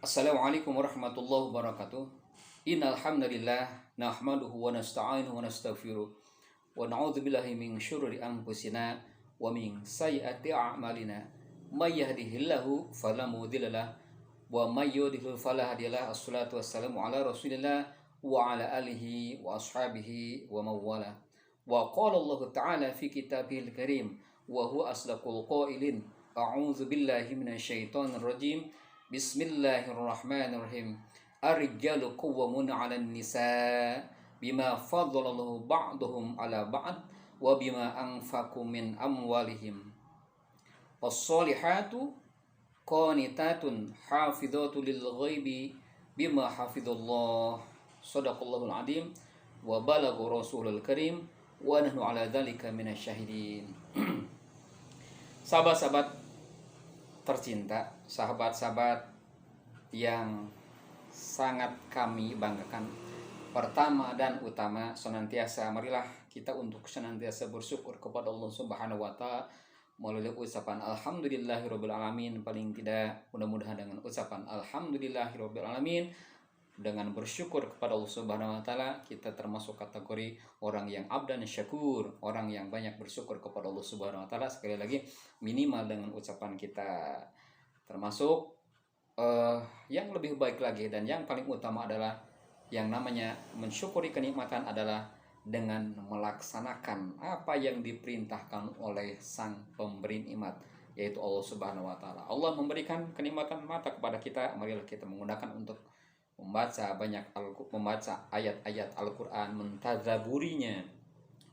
Assalamualaikum warahmatullahi wabarakatuh. Innal hamdalillah nahmaduhu wa nasta'inuhu wa nastaghfiruh wa na'udzu billahi min syururi anfusina wa min sayyiati a'malina. May yahdihillahu fala mudhillalah wa may yudhlil fala hadiyalah. Assalatu wassalamu ala Rasulillah wa ala alihi wa ashabihi wa mawala. Wa qala Allah Ta'ala fi kitabihil karim wa huwa asdaqul qailin. A'udzu billahi minasyaitonir rajim. Bismillahirrahmanirrahim. Ar-rijalu qawwamun 'alan nisa bima faddalallahu ba'dahum 'ala ba'd wa bima anfaqu min amwalihim. Was-solihatu qanitatun hafizatu lil ghaibi bima hafizallah. Shadaqallahul 'azim wa balagha rasulul karim wa nahnu 'ala dzalika minasyahidin. Sahabat-sahabat tercinta, sahabat-sahabat yang sangat kami banggakan, pertama dan utama senantiasa marilah kita untuk senantiasa bersyukur kepada Allah Subhanahu wa taala melalui ucapan alhamdulillahirabbil alamin. Paling tidak mudah-mudahan dengan ucapan alhamdulillahirabbil alamin, dengan bersyukur kepada Allah Subhanahu wa taala, kita termasuk kategori orang yang abdan syakur, orang yang banyak bersyukur kepada Allah Subhanahu wa taala. Sekali lagi, minimal dengan ucapan kita termasuk yang lebih baik lagi, dan yang paling utama adalah yang namanya mensyukuri kenikmatan adalah dengan melaksanakan apa yang diperintahkan oleh sang pemberi nikmat, yaitu Allah Subhanahu wa taala. Allah memberikan kenikmatan mata kepada kita, marilah kita menggunakan untuk membaca ayat-ayat Al-Quran, mentadaburinya,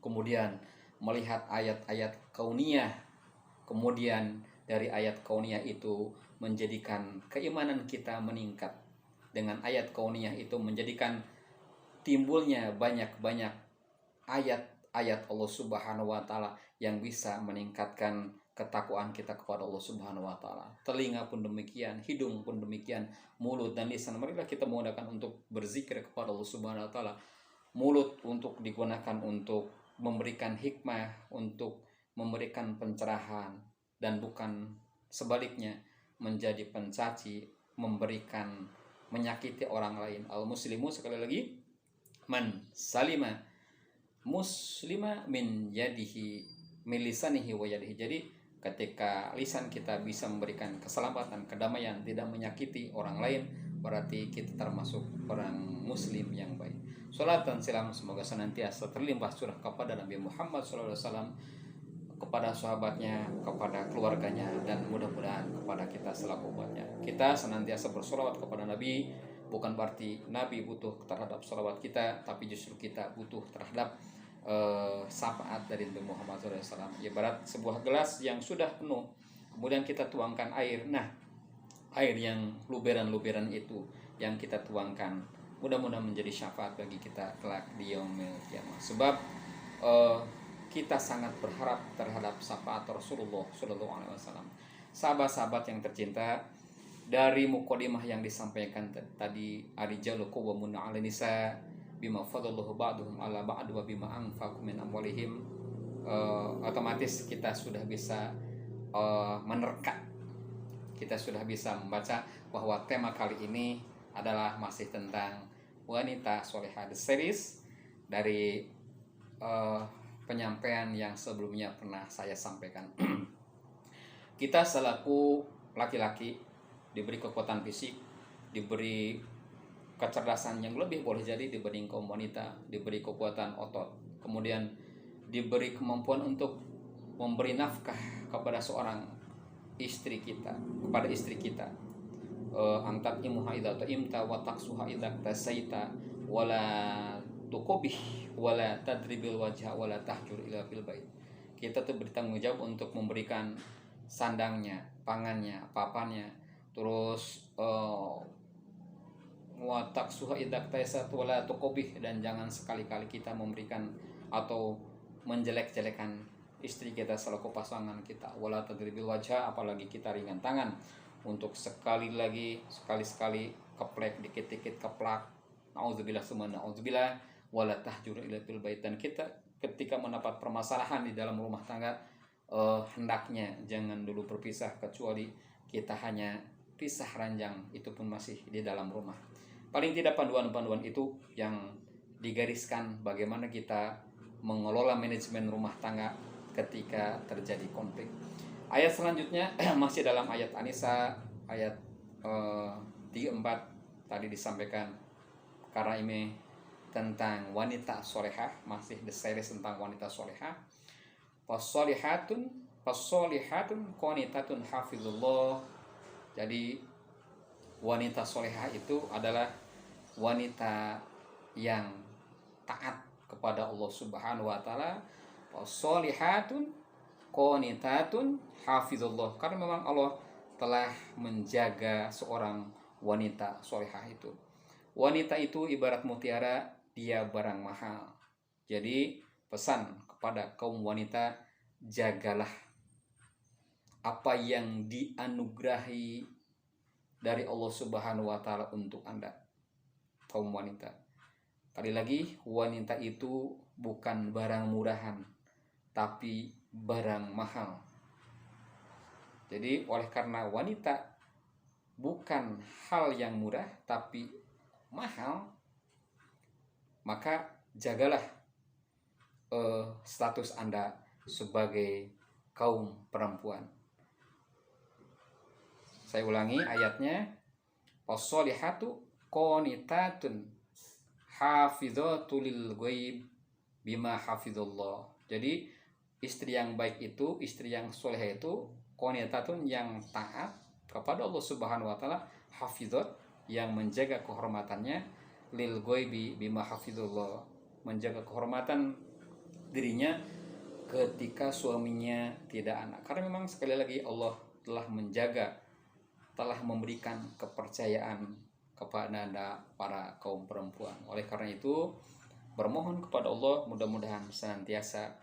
kemudian melihat ayat-ayat kauniyah, kemudian dari ayat kauniyah itu menjadikan keimanan kita meningkat. Dengan ayat kauniyah itu menjadikan timbulnya banyak-banyak ayat-ayat Allah Subhanahu wa taala yang bisa meningkatkan ketakwaan kita kepada Allah Subhanahu wa taala. Telinga pun demikian, hidung pun demikian, mulut dan lisan marilah kita menggunakan untuk berzikir kepada Allah Subhanahu wa taala. Mulut untuk digunakan untuk memberikan hikmah, untuk memberikan pencerahan, dan bukan sebaliknya menjadi pencaci, menyakiti orang lain. Al-muslimu, sekali lagi, man salima muslima min yadihi min lisanihi wa yadihi. Jadi ketika lisan kita bisa memberikan keselamatan, kedamaian, tidak menyakiti orang lain, berarti kita termasuk orang muslim yang baik. Salat dan salam semoga senantiasa terlimpah curah kepada Nabi Muhammad SAW, kepada sahabatnya, kepada keluarganya, dan mudah-mudahan kepada kita selaku umatnya. Kita senantiasa bersolawat kepada Nabi, bukan berarti Nabi butuh terhadap solawat kita, tapi justru kita butuh terhadap syafaat dari Nabi Muhammad SAW. Ibarat sebuah gelas yang sudah penuh, kemudian kita tuangkan air. Nah, air yang luberan-luberan itu yang kita tuangkan, mudah-mudahan menjadi syafaat bagi kita kelak di yaumil kiamah. Sebab kita sangat berharap terhadap syafaat Rasulullah SAW. Sahabat-sahabat yang tercinta, dari muqaddimah yang disampaikan tadi, ar-rijalu qawwamun 'alan nisa bima fadallahu ba'duhum 'ala ba'd wa bima anfaqu min amwalihim, otomatis kita sudah bisa menerka, kita sudah bisa membaca bahwa tema kali ini adalah masih tentang wanita solehah, the series dari penyampaian yang sebelumnya pernah saya sampaikan. Kita selaku laki-laki diberi kekuatan fisik, diberi kecerdasan yang lebih, boleh jadi dibanding kaum wanita, diberi kekuatan otot, kemudian diberi kemampuan untuk memberi nafkah kepada seorang istri kita, kepada istri kita. Angkat imuha idza ta'imta wa taqsuha idza tasaita wala tuqbih wala tadribil wajha wala tahjur ila fil bait. Kita tuh bertanggung jawab untuk memberikan sandangnya, pangannya, papannya, terus wa taqsuha idza tasaita wala tuqbih, dan jangan sekali-kali kita memberikan atau menjelek-jelekan istri kita selaku pasangan kita. Wala tadribil wajha, apalagi kita ringan tangan untuk sekali-sekali keplek, dikit-dikit keplak, naudzubillah summa naudzubillah, wala tahjur ila fil bait. Dan kita ketika mendapat permasalahan di dalam rumah tangga, hendaknya jangan dulu berpisah, kecuali kita hanya pisah ranjang itu pun masih di dalam rumah. Paling tidak panduan-panduan itu yang digariskan bagaimana kita mengelola manajemen rumah tangga ketika terjadi konflik. Ayat selanjutnya masih dalam ayat An-Nisa ayat 34 tadi disampaikan karena ini tentang wanita solehah, masih the series tentang wanita solehah. Fasolihatun qanitatun hafizullah. Jadi wanita solehah itu adalah wanita yang taat kepada Allah Subhanahu wa taala. Fasolihatun qanitatun hafizullah, karena memang Allah telah menjaga seorang wanita solehah itu. Wanita itu ibarat mutiara, dia barang mahal. Jadi pesan kepada kaum wanita, jagalah apa yang dianugerahi dari Allah Subhanahu wa taala untuk Anda, kaum wanita. Kali lagi, wanita itu bukan barang murahan, tapi barang mahal. Jadi oleh karena wanita bukan hal yang murah tapi mahal, maka jagalah status Anda sebagai kaum perempuan. Saya ulangi ayatnya, as-solihatu qanitatun hafizatul lil ghaib bima hafizallah. Jadi istri yang baik itu, istri yang soleh itu, qanitatun yang taat kepada Allah Subhanahu wa taala, hafizat yang menjaga kehormatannya, lil ghaibi bima hafizallah, menjaga kehormatan dirinya ketika suaminya tidak anak. Karena memang sekali lagi Allah telah menjaga, telah memberikan kepercayaan kepada Anda para kaum perempuan. Oleh karena itu bermohon kepada Allah mudah-mudahan senantiasa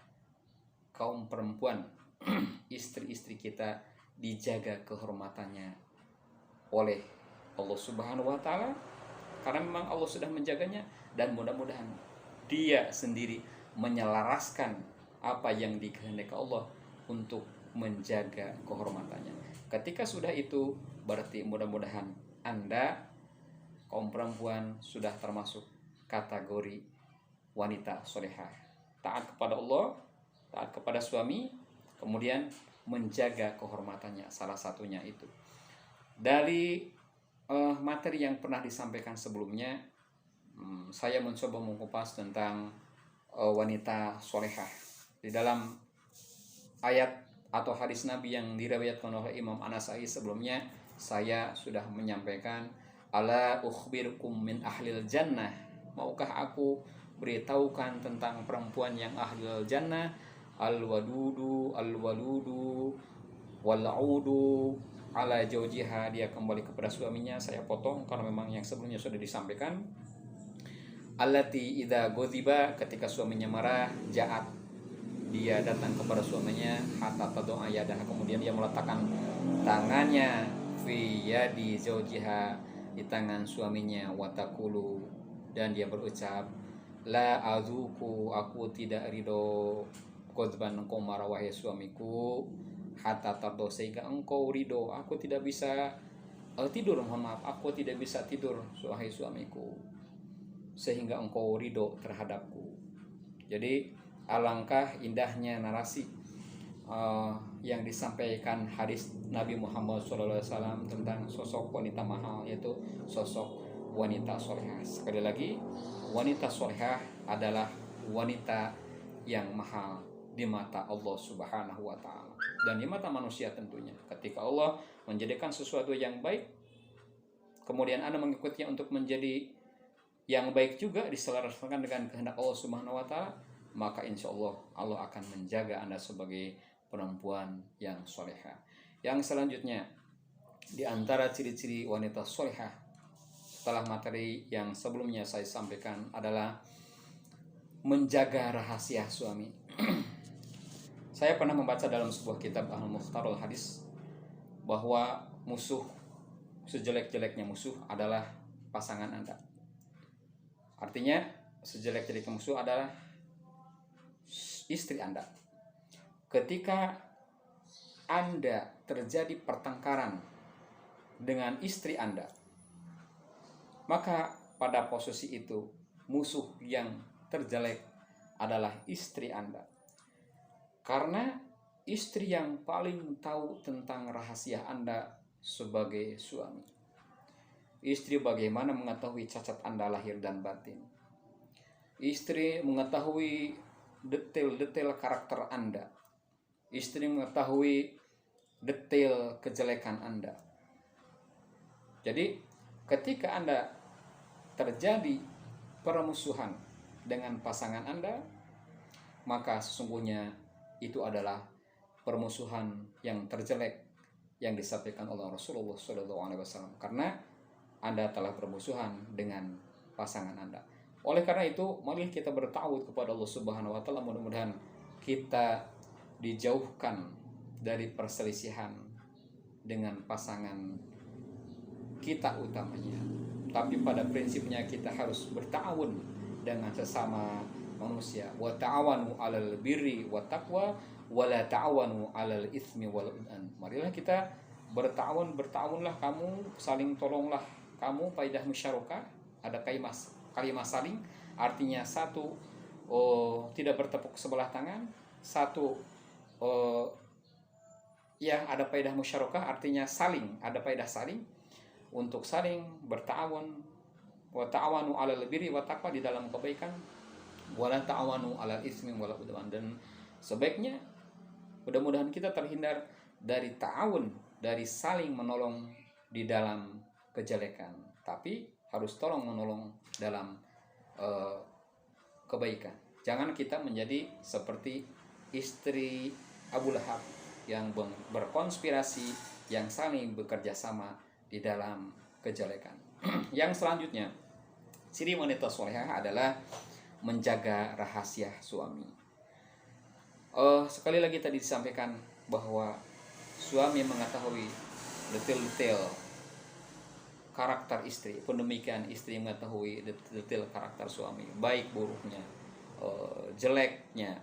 kaum perempuan istri-istri kita dijaga kehormatannya oleh Allah Subhanahu wa taala, karena memang Allah sudah menjaganya, dan mudah-mudahan dia sendiri menyelaraskan apa yang dikehendaki Allah untuk menjaga kehormatannya. Ketika sudah itu, berarti mudah-mudahan Anda kaum perempuan sudah termasuk kategori wanita solehah, taat kepada Allah, taat kepada suami, kemudian menjaga kehormatannya. Salah satunya itu dari materi yang pernah disampaikan sebelumnya, saya mencoba mengupas tentang wanita solehah di dalam ayat atau hadis Nabi yang diriwayatkan oleh Imam An-Nasai. Sebelumnya saya sudah menyampaikan, ala ukhbirukum min ahlil jannah, maukah aku beritahukan tentang perempuan yang ahlil jannah, al-wadudu wal-audu ala jaujiha, dia kembali kepada suaminya. Saya potong karena memang yang sebelumnya sudah disampaikan. Allati idza ghadiba, ketika suaminya marah, ja'at, dia datang kepada suaminya, hatta tad'a yadaha, kemudian dia meletakkan tangannya fi yadi zaujiha, di tangan suaminya, watakulu, dan dia berucap, la azuku, aku tidak ridho, ghadban, engkau marah wahai suamiku, hatta tardo, sehingga engkau ridho, aku tidak bisa tidur, mohon maaf, aku tidak bisa tidur wahai suamiku, sehingga engkau ridho terhadapku. Jadi alangkah indahnya narasi yang disampaikan hadis Nabi Muhammad SAW tentang sosok wanita mahal, yaitu sosok wanita solehah. Sekali lagi, wanita solehah adalah wanita yang mahal di mata Allah Subhanahu wa taala dan di mata manusia tentunya. Ketika Allah menjadikan sesuatu yang baik, kemudian Anda mengikutinya untuk menjadi yang baik juga, diselaraskan dengan kehendak Allah Subhanahu wa taala, maka insya Allah Allah akan menjaga Anda sebagai perempuan yang solehah. Yang selanjutnya, di antara ciri-ciri wanita solehah setelah materi yang sebelumnya saya sampaikan adalah menjaga rahasia suami. Saya pernah membaca dalam sebuah kitab Al-Mukhtarul Hadis bahwa musuh, sejelek-jeleknya musuh adalah pasangan Anda. Artinya sejelek-jeleknya musuh adalah istri Anda. Ketika Anda terjadi pertengkaran dengan istri Anda, maka pada posisi itu musuh yang terjelek adalah istri Anda. Karena istri yang paling tahu tentang rahasia Anda sebagai suami. Istri bagaimana mengetahui cacat Anda lahir dan batin. Istri mengetahui detail-detail karakter Anda. Istri mengetahui detail kejelekan Anda. Jadi ketika Anda terjadi permusuhan dengan pasangan Anda, maka sesungguhnya itu adalah permusuhan yang terjelek yang disampaikan oleh Rasulullah SAW, karena Anda telah bermusuhan dengan pasangan Anda. Oleh karena itu, mari kita bertawud kepada Allah Subhanahu wa taala, mudah-mudahan kita dijauhkan dari perselisihan dengan pasangan kita utamanya. Tapi pada prinsipnya kita harus bertawun dengan sesama manusia. Wa ta'awanu 'alal birri wat taqwa wa la ta'awanu 'alal itsmi wal 'udwan. Marilah kita bertawunlah, kamu saling tolonglah, kamu faidah musyarakah, ada kalimat saling, artinya satu tidak bertepuk sebelah tangan, satu ya ada faidah musyarakah, artinya saling, ada faidah saling, untuk saling bertawun. Wa ta'awanu 'alal birri wat taqwa, di dalam kebaikan, wala ta'awanu 'alal itsmi wal 'udwan. Dan sebaiknya mudah-mudahan kita terhindar dari ta'awun, dari saling menolong di dalam kejelekan, tapi harus tolong menolong dalam kebaikan. Jangan kita menjadi seperti istri Abu Lahab yang berkonspirasi, yang saling bekerja sama di dalam kejelekan. Yang selanjutnya, ciri wanita solehah adalah menjaga rahasia suami. Sekali lagi tadi disampaikan bahwa suami mengetahui detail-detail karakter istri, demikian istri mengetahui detail karakter suami, baik buruknya, jeleknya,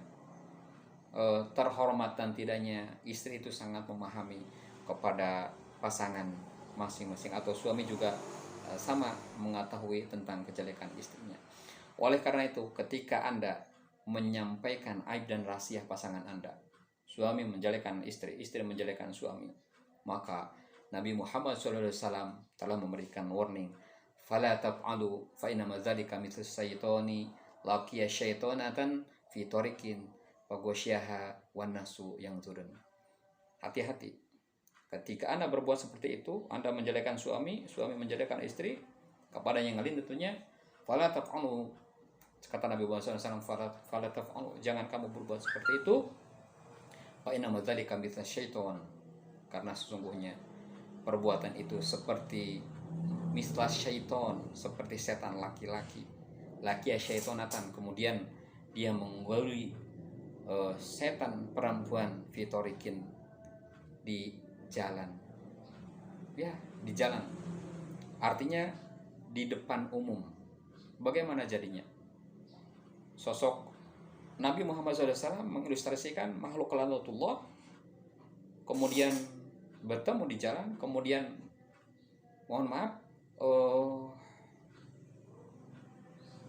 terhormat dan tidaknya. Istri itu sangat memahami kepada pasangan masing-masing, atau suami juga sama mengetahui tentang kejelekan istrinya. Oleh karena itu, ketika Anda menyampaikan aib dan rahasia pasangan Anda, suami menjelekan istri, istri menjelekan suami, maka Nabi Muhammad SAW telah memberikan warning, fala taf'alu fa inna dzalika mithlu syaitani laqiya syaitanatan fi tariqin faghasyaha wan nasu yang turun. Hati-hati ketika Anda berbuat seperti itu, Anda menjelekan suami, suami menjelekan istri, kepada yang lain tentunya, fala taf'alu, kata Nabi Muhammad SAW, fala taf'alu, jangan kamu berbuat seperti itu, fa inna dzalika mithlu syaitan, karena sesungguhnya perbuatan itu seperti mislah syaiton, seperti setan laki-laki. Laki ya syaitonatan, kemudian dia menggali setan perempuan fitorikin di jalan. Ya, di jalan. Artinya di depan umum. Bagaimana jadinya? Sosok Nabi Muhammad SAW mengilustrasikan makhluk kalamullah, kemudian bertemu di jalan, kemudian mohon maaf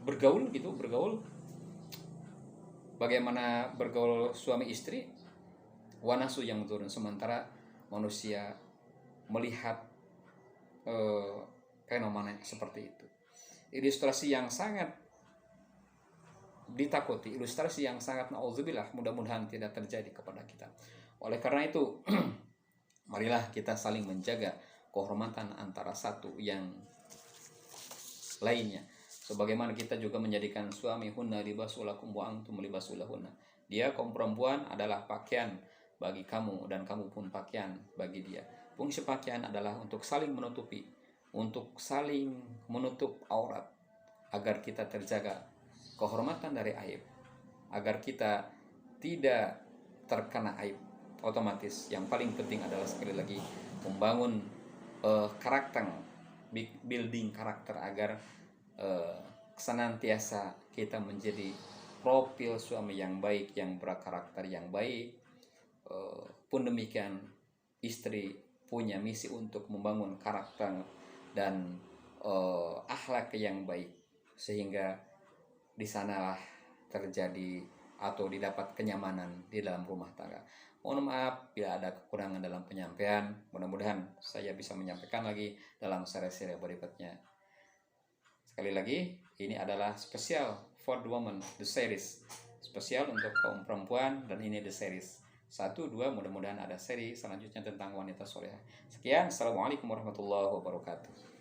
bergaul. Bagaimana bergaul suami istri, wanasu yang turun, sementara manusia melihat fenomena seperti itu. Ilustrasi yang sangat ditakuti, ilustrasi yang sangat na'udzubillah, mudah-mudahan tidak terjadi kepada kita. Oleh karena itu, marilah kita saling menjaga kehormatan antara satu yang lainnya. Sebagaimana kita juga menjadikan suami hunna libasulakum wa antum libasulahunna. Dia, kaum perempuan, adalah pakaian bagi kamu dan kamu pun pakaian bagi dia. Fungsi pakaian adalah untuk saling menutupi, untuk saling menutup aurat, agar kita terjaga kehormatan dari aib, agar kita tidak terkena aib. Otomatis yang paling penting adalah sekali lagi membangun karakter, building karakter, agar senantiasa kita menjadi profil suami yang baik, yang berkarakter yang baik. Pun demikian istri punya misi untuk membangun karakter dan akhlak yang baik, sehingga di sanalah terjadi atau didapat kenyamanan di dalam rumah tangga. Mohon maaf bila ada kekurangan dalam penyampaian. Mudah-mudahan saya bisa menyampaikan lagi dalam seri-seri berikutnya. Sekali lagi, ini adalah spesial for the woman, the series. Spesial untuk kaum perempuan, dan ini the series 1, 2, mudah-mudahan ada seri selanjutnya tentang wanita solehah. Sekian, Assalamualaikum warahmatullahi wabarakatuh.